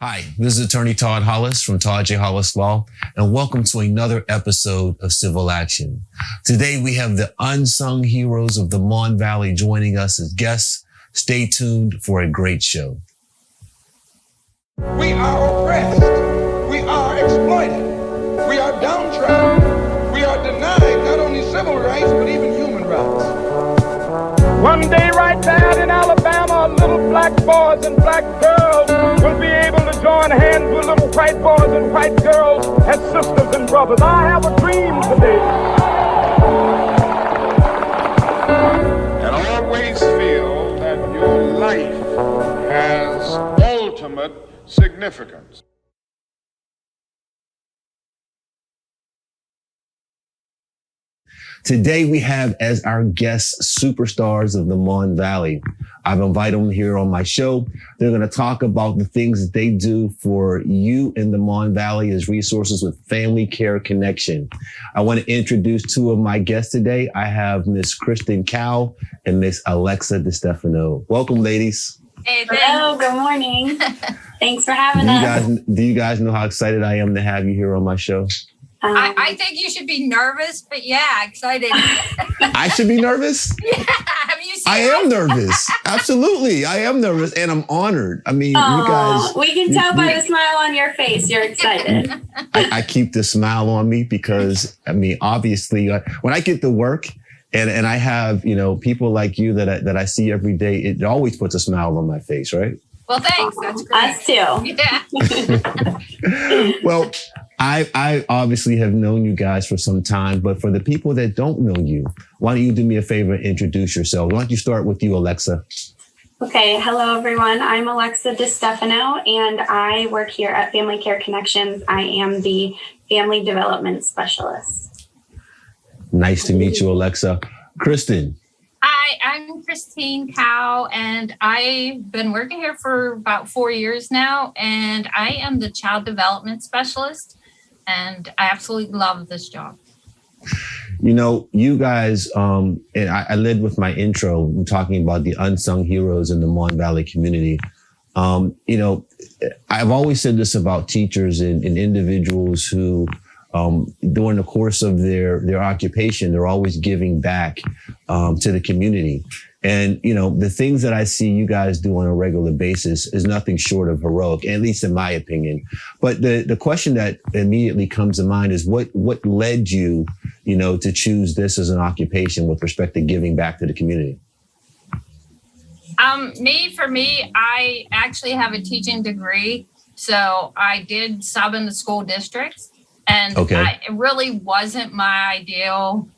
Hi, this is attorney Todd Hollis from Todd J Law, and welcome to another episode of Civil Action. Today, we have the unsung heroes of the Mon Valley joining us as guests. Stay tuned for a great show. We are oppressed. We are exploited. We are downtrodden. We are denied not only civil rights, but even human rights. One day right there in Alabama, little black boys and black girls will be able to join hands with little white boys and white girls as sisters and brothers. I have a dream today. And always feel that your life has ultimate significance. Today, we have as our guests superstars of the Mon Valley. I've invited them here on my show. They're going to talk about the things that they do for you in the Mon Valley as resources with Family Care Connection. I want to introduce two of my guests today. I have Miss Kristen Cowell and Miss Alexa DeStefano. Welcome, ladies. Hey, hello, good morning. Thanks for having us. Do you guys know how excited I am to have you here on my show? I think you should be nervous, but yeah, excited. I should be nervous? Yeah, have you seen I am nervous. Absolutely. I am nervous and I'm honored. I mean, you guys. We can tell by the smile on your face. You're excited. I keep the smile on me because, I mean, obviously, when I get to work and I have, people like you that I see every day, it always puts a smile on my face, right? Well, thanks. That's great. Us too. Yeah. Well, I obviously have known you guys for some time, but for the people that don't know you, why don't you do me a favor and introduce yourself? Why don't you start with you, Alexa? Okay. Hello, everyone. I'm Alexa DeStefano, and I work here at Family Care Connections. I am the Family Development Specialist. Nice to meet you, Alexa. Kristen. Hi, I'm Christine Cowell, and I've been working here for about 4 years now, and I am the Child Development Specialist, and I absolutely love this job. You guys, and I led with my intro talking about the unsung heroes in the Mon Valley community. I've always said this about teachers and individuals who during the course of their occupation, they're always giving back to the community. And, the things that I see you guys do on a regular basis is nothing short of heroic, at least in my opinion. But the question that immediately comes to mind is what led you, to choose this as an occupation with respect to giving back to the community? For me, I actually have a teaching degree. So I did sub in the school districts. And it really wasn't my ideal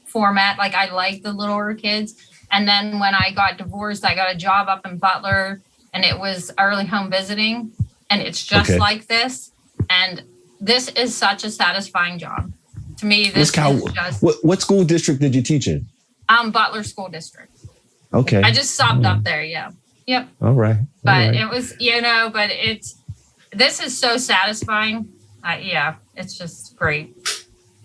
format. Like, I liked the littler kids. And then when I got divorced, I got a job up in Butler, and it was early home visiting. And it's just like this. And this is such a satisfying job. To me, this is just... What school district did you teach in? Butler School District. Okay. I just subbed up there, yeah. Yep. All right. It was, this is so satisfying. It's just great.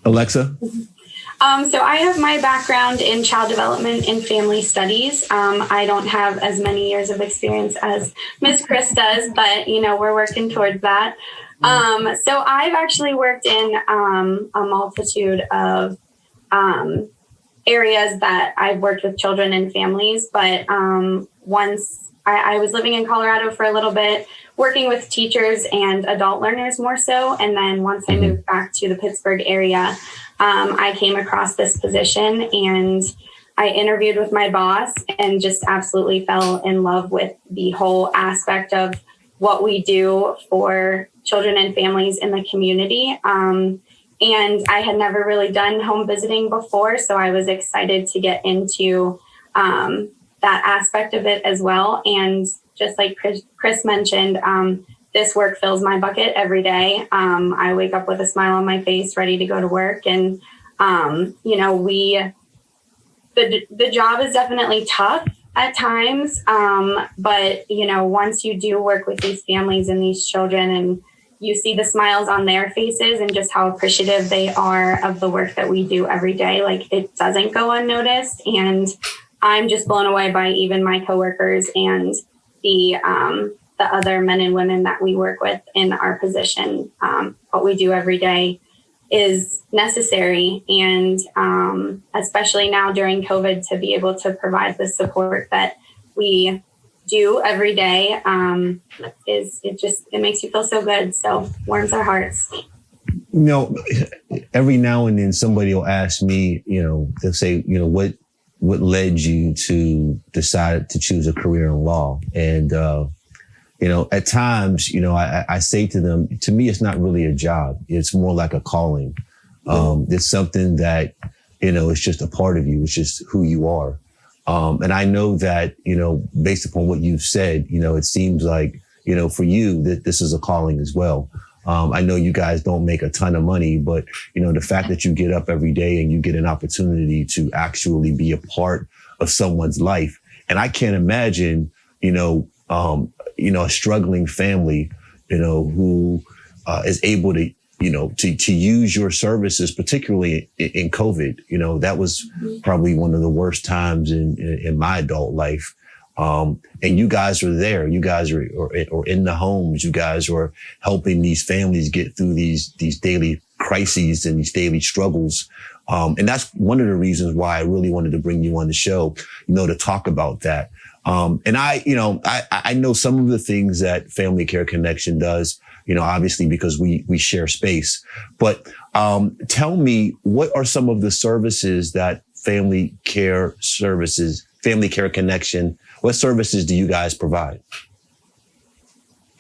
Alexa? So I have my background in child development and family studies. I don't have as many years of experience as Ms. Chris does, but, we're working towards that. So I've actually worked in a multitude of areas that I've worked with children and families. But once I was living in Colorado for a little bit, working with teachers and adult learners more so. And then once I moved back to the Pittsburgh area, I came across this position and I interviewed with my boss and just absolutely fell in love with the whole aspect of what we do for children and families in the community. And I had never really done home visiting before, so I was excited to get into that aspect of it as well. And just like Chris mentioned, this work fills my bucket every day. I wake up with a smile on my face, ready to go to work. And, the job is definitely tough at times. But, once you do work with these families and these children and you see the smiles on their faces and just how appreciative they are of the work that we do every day, like it doesn't go unnoticed. And I'm just blown away by even my coworkers and the the other men and women that we work with in our position. What we do every day is necessary. And especially now during COVID, to be able to provide the support that we do every day it makes you feel so good. So warms our hearts. Every now and then somebody will ask me, they'll say, what led you to decide to choose a career in law? And, at times, I say to them, to me, it's not really a job. It's more like a calling. It's something that, it's just a part of you. It's just who you are. And I know that, based upon what you've said, it seems like, for you, that this is a calling as well. I know you guys don't make a ton of money, but, the fact that you get up every day and you get an opportunity to actually be a part of someone's life. And I can't imagine, a struggling family, who is able to, to use your services, particularly in COVID. That was probably one of the worst times in my adult life. And you guys are there. You guys are in the homes. You guys are helping these families get through these daily crises and these daily struggles. And that's one of the reasons why I really wanted to bring you on the show, to talk about that. And I know some of the things that Family Care Connection does, obviously because we share space. But tell me, what are some of the services that Family Care Connection, what services do you guys provide?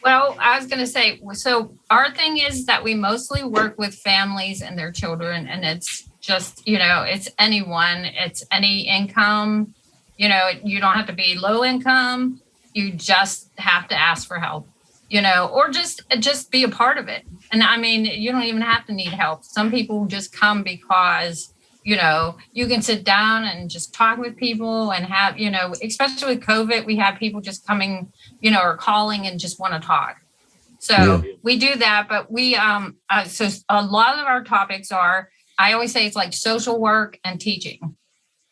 Well, I was going to say, so our thing is that we mostly work with families and their children, and it's just, it's anyone, it's any income, you don't have to be low income. You just have to ask for help, or just be a part of it. And I mean, you don't even have to need help. Some people just come because, you can sit down and just talk with people and have, especially with COVID, we have people just coming, or calling and just want to talk. So we do that, but we, so a lot of our topics are, I always say it's like social work and teaching.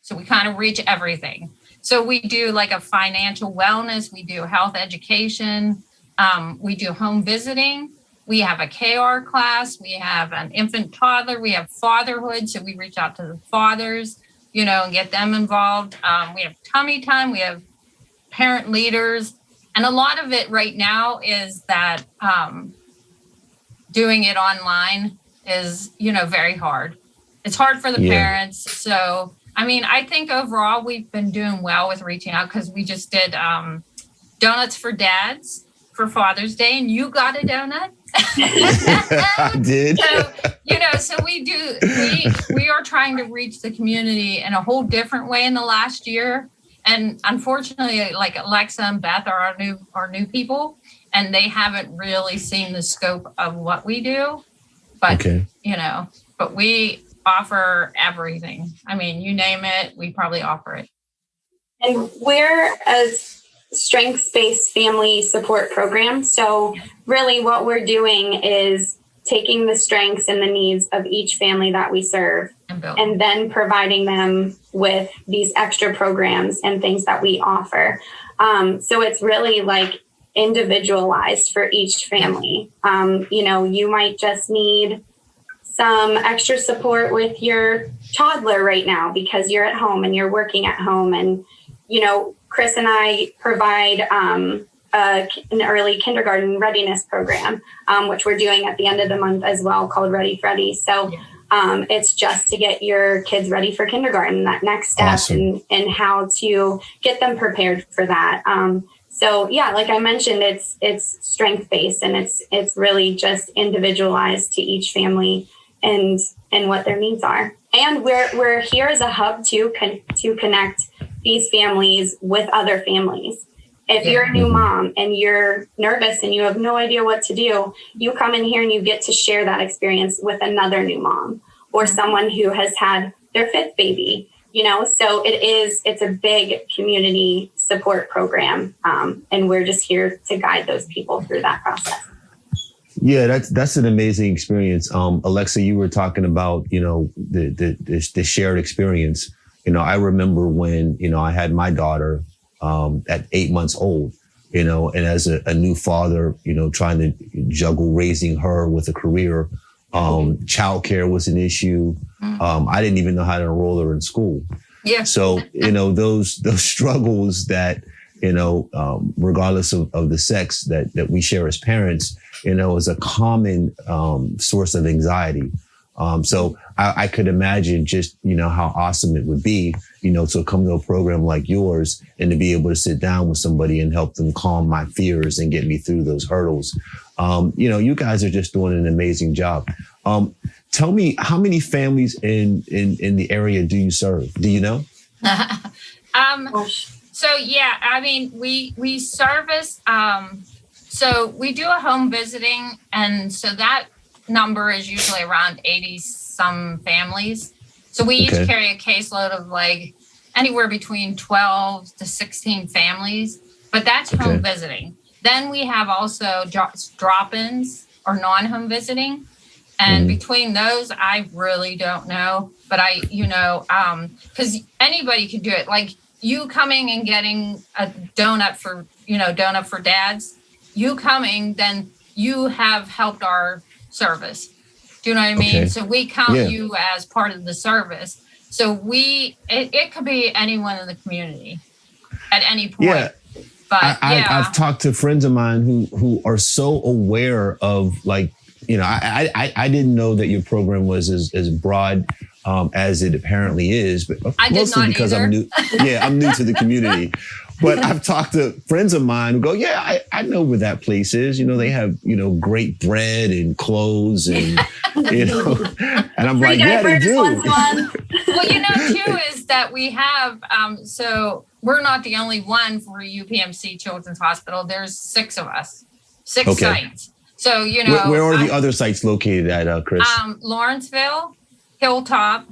So we kind of reach everything. So we do like a financial wellness, we do health education, we do home visiting. We have a KR class. We have an infant toddler. We have fatherhood. So we reach out to the fathers, and get them involved. We have tummy time. We have parent leaders. And a lot of it right now is that doing it online is, very hard. It's hard for the parents. So, I mean, I think overall we've been doing well with reaching out because we just did donuts for dads for Father's Day, and you got a donut. I did. So we are trying to reach the community in a whole different way in the last year. And unfortunately, like Alexa and Beth are our new people, and they haven't really seen the scope of what we do. But, but we offer everything. I mean, you name it, we probably offer it. And we're a strengths-based family support program. So really what we're doing is taking the strengths and the needs of each family that we serve and then providing them with these extra programs and things that we offer. So it's really like individualized for each family. You might just need some extra support with your toddler right now because you're at home and you're working at home. And, Chris and I provide an early kindergarten readiness program, which we're doing at the end of the month as well, called Ready Freddy. So it's just to get your kids ready for kindergarten, that next step. Awesome. and how to get them prepared for that. So yeah, like I mentioned, it's strength-based and it's really just individualized to each family and what their needs are. And we're here as a hub to connect these families with other families. If you're a new mom and you're nervous and you have no idea what to do, you come in here and you get to share that experience with another new mom or someone who has had their fifth baby, so it's a big community support program. And we're just here to guide those people through that process. Yeah, that's an amazing experience. Alexa, you were talking about, the shared experience. I remember when, I had my daughter at 8 months old. and as a new father, trying to juggle raising her with a career, childcare was an issue. I didn't even know how to enroll her in school. Yeah. So, those struggles that, regardless of the sex that we share as parents, is a common source of anxiety. So I could imagine just, how awesome it would be, to come to a program like yours and to be able to sit down with somebody and help them calm my fears and get me through those hurdles. You guys are just doing an amazing job. Tell me, how many families in the area do you serve? Do you know? So, yeah, I mean, we service, so we do a home visiting. And so that number is usually around 80 some families. So we each carry a caseload of like anywhere between 12 to 16 families, but that's home visiting. Then we have also drop-ins or non-home visiting. And between those, I really don't know, but because anybody can do it. Like you coming and getting a donut for dads, you coming, then you have helped our service. Do you know what I mean? Okay. So we count you as part of the service. So it could be anyone in the community at any point. Yeah. But I've talked to friends of mine who are so aware of like, I didn't know that your program was as broad as it apparently is, but mostly because I'm new. Yeah, I'm new to the community. But I've talked to friends of mine who go, I know where that place is. They have, great bread and clothes and, and I'm like, yeah, they do. Well, too, is that we have, so we're not the only one for UPMC Children's Hospital. There's 6 of us, 6 sites. So, Where are the other sites located at, Chris? Lawrenceville, Hilltop,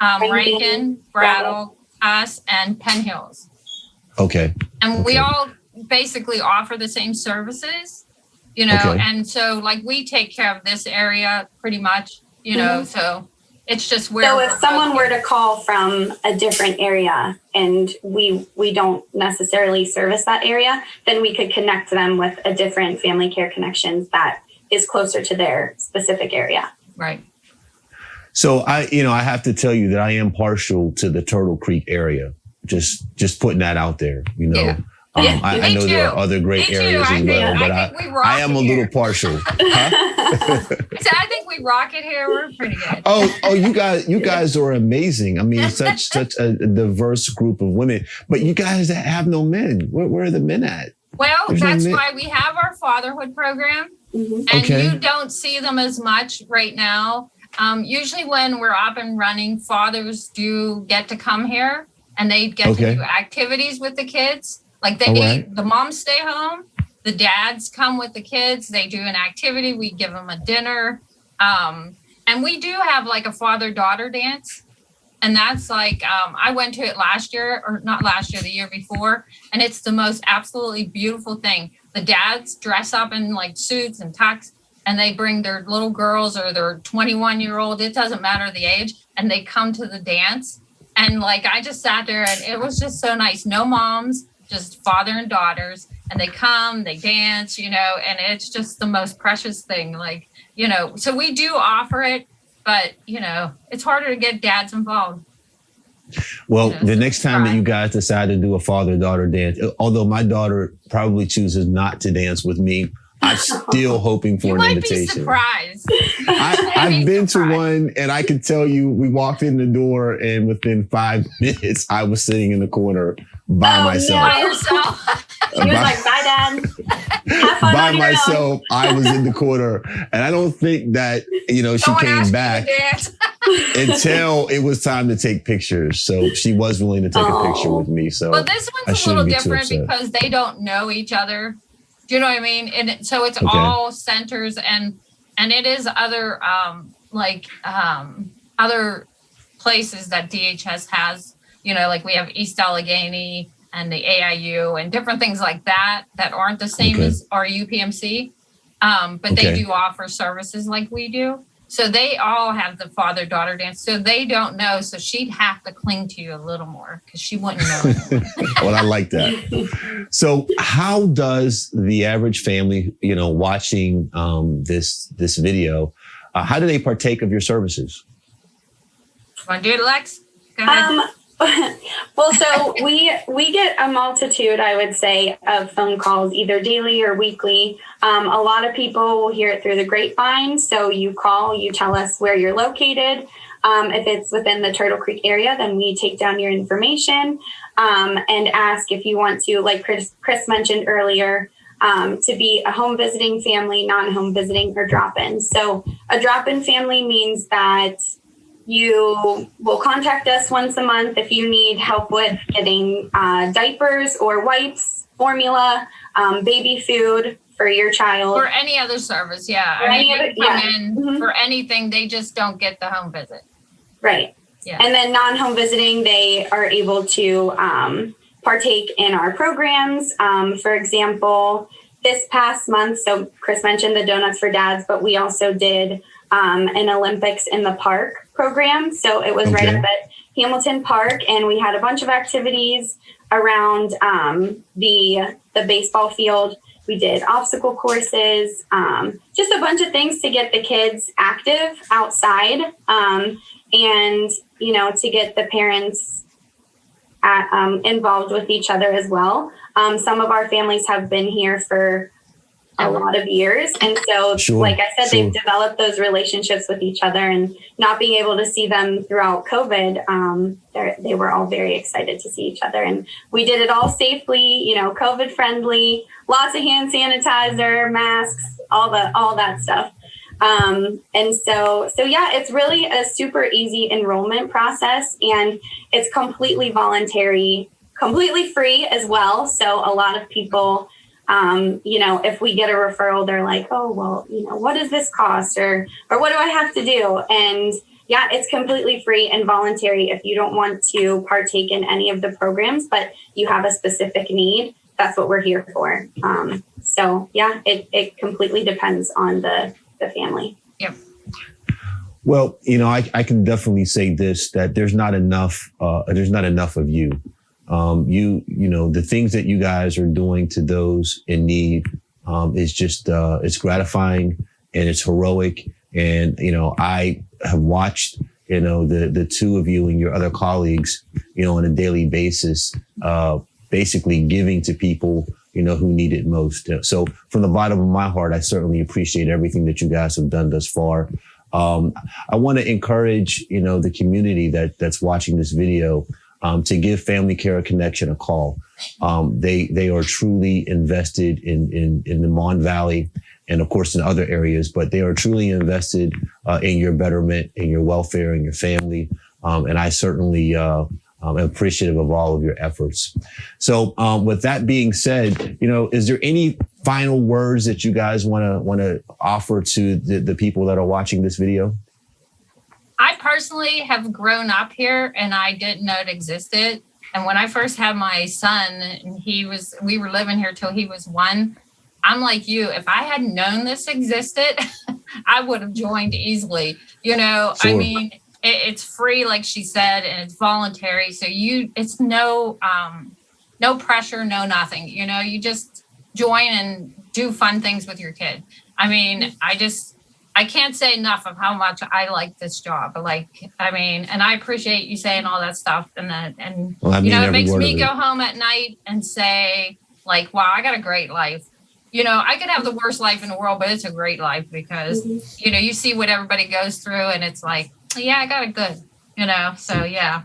Rankin, Brattle, us, and Penn Hills. Okay. And we all basically offer the same services, and so like we take care of this area pretty much, so it's just where. So if someone were to call from a different area and we don't necessarily service that area, then we could connect them with a different family care connections that is closer to their specific area. Right. So I have to tell you that I am partial to the Turtle Creek area. Just putting that out there, Yeah. I know there are other great areas as well, but I am a little partial. Huh? So I think we rock it here. We're pretty good. Oh, you guys are amazing. I mean, such a diverse group of women, but you guys have no men. Where are the men at? Well, that's why we have our fatherhood program, and you don't see them as much right now. Usually when we're up and running, fathers do get to come here. And they get to do activities with the kids. Like the moms stay home, the dads come with the kids. They do an activity. We give them a dinner. And we do have like a father-daughter dance. And that's like, I went to it last year, or not last year, the year before. And it's the most absolutely beautiful thing. The dads dress up in like suits and tux, and they bring their little girls or their 21-year-old, it doesn't matter the age, and they come to the dance. And like, I just sat there and it was just so nice. No moms, just father and daughters. And they come, they dance, and it's just the most precious thing. Like, so we do offer it, but, it's harder to get dads involved. Well, the next time that you guys decide to do a father-daughter dance, although my daughter probably chooses not to dance with me, I'm still hoping for an invitation. You might be surprised. I've been to one, and I can tell you, we walked in the door, and within 5 minutes, I was sitting in the corner by myself. By yourself. She was like, "Bye, Dad." Have fun by on your myself, own. I was in the corner, and I don't think that she came back until it was time to take pictures. So she was willing to take a picture with me. So, but this one's a little different because they don't know each other. Do you know what I mean? And so it's all centers and it is other other places that DHS has, like we have East Allegheny and the AIU and different things like that aren't the same as our UPMC. But they do offer services like we do. So they all have the father-daughter dance. So they don't know. So she'd have to cling to you a little more because she wouldn't know. Well, I like that. So how does the average family, watching this video, how do they partake of your services? Want to do it, Lex? Go ahead. Well, so we get a multitude, I would say, of phone calls, either daily or weekly. A lot of people will hear it through the grapevine. So you call, you tell us where you're located. If it's within the Turtle Creek area, then we take down your information and ask if you want to, like Chris mentioned earlier, to be a home visiting family, non-home visiting, or drop-in. So a drop-in family means that you will contact us once a month if you need help with getting diapers or wipes, formula, baby food for your child. Or any other service, yeah. They come in for anything, they just don't get the home visit. Right. Yeah. And then non-home visiting, they are able to partake in our programs. For example, this past month, so Chris mentioned the Donuts for Dads, but we also did an Olympics in the Park program. So it was right up at Hamilton Park, and we had a bunch of activities around the baseball field. We did obstacle courses, just a bunch of things to get the kids active outside, and to get the parents involved with each other as well. Some of our families have been here for a lot of years. And so, like I said, they've developed those relationships with each other, and not being able to see them throughout COVID, they were all very excited to see each other. And we did it all safely, COVID friendly, lots of hand sanitizer, masks, all that stuff. And so yeah, it's really a super easy enrollment process, and it's completely voluntary, completely free as well. So a lot of people, if we get a referral, they're like, oh, well, what does this cost, or what do I have to do? And yeah, it's completely free and voluntary if you don't want to partake in any of the programs, but you have a specific need. That's what we're here for. So yeah, it completely depends on the family. Yep. Well, I can definitely say this, that there's not enough of you. The things that you guys are doing to those in need, is just, it's gratifying and it's heroic. And, I have watched, the two of you and your other colleagues, on a daily basis, basically giving to people, who need it most. So from the bottom of my heart, I certainly appreciate everything that you guys have done thus far. I want to encourage, the community that's watching this video, to give Family Care Connection a call. They are truly invested in the Mon Valley and of course in other areas, but they are truly invested in your betterment, in your welfare, in your family. And I certainly am appreciative of all of your efforts. So with that being said, is there any final words that you guys want to offer to the people that are watching this video? I personally have grown up here, and I didn't know it existed. And when I first had my son, and we were living here till he was 1. I'm like you, if I had known this existed, I would have joined easily. Sure. I mean, it's free, like she said, and it's voluntary. So it's no pressure, no nothing. You just join and do fun things with your kid. I mean, I can't say enough of how much I like this job. And I appreciate you saying all that stuff. It makes me go home at night and say, like, wow, I got a great life. I could have the worst life in the world, but it's a great life because, you see what everybody goes through, and it's like, yeah, I got it good, so yeah.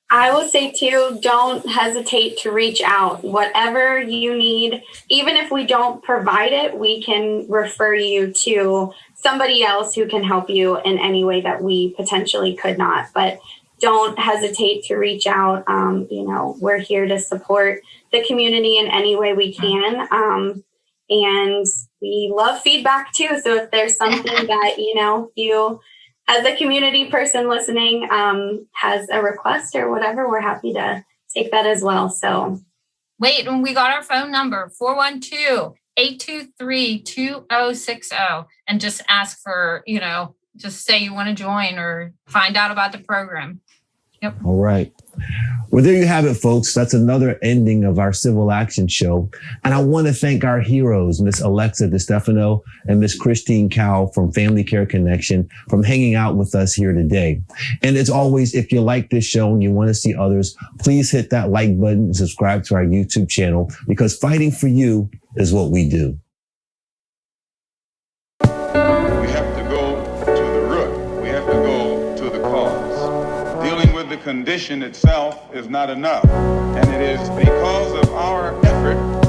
I will say too, don't hesitate to reach out. Whatever you need, even if we don't provide it, we can refer you to somebody else who can help you in any way that we potentially could not. But don't hesitate to reach out. We're here to support the community in any way we can. And we love feedback too. So if there's something that, you as a community person listening, has a request or whatever, we're happy to take that as well. So wait, and we got our phone number, 412 823-2060 and just ask for, just say you want to join or find out about the program. Yep. All right. Well, there you have it, folks. That's another ending of our Civil Action Show. And I want to thank our heroes, Miss Alexa DeStefano and Miss Christine Cowell from Family Care Connection, from hanging out with us here today. And as always, if you like this show and you want to see others, please hit that like button and subscribe to our YouTube channel, because fighting for you is what we do. We have to go to the root. We have to go to the cause. Dealing with the condition itself is not enough. And it is because of our effort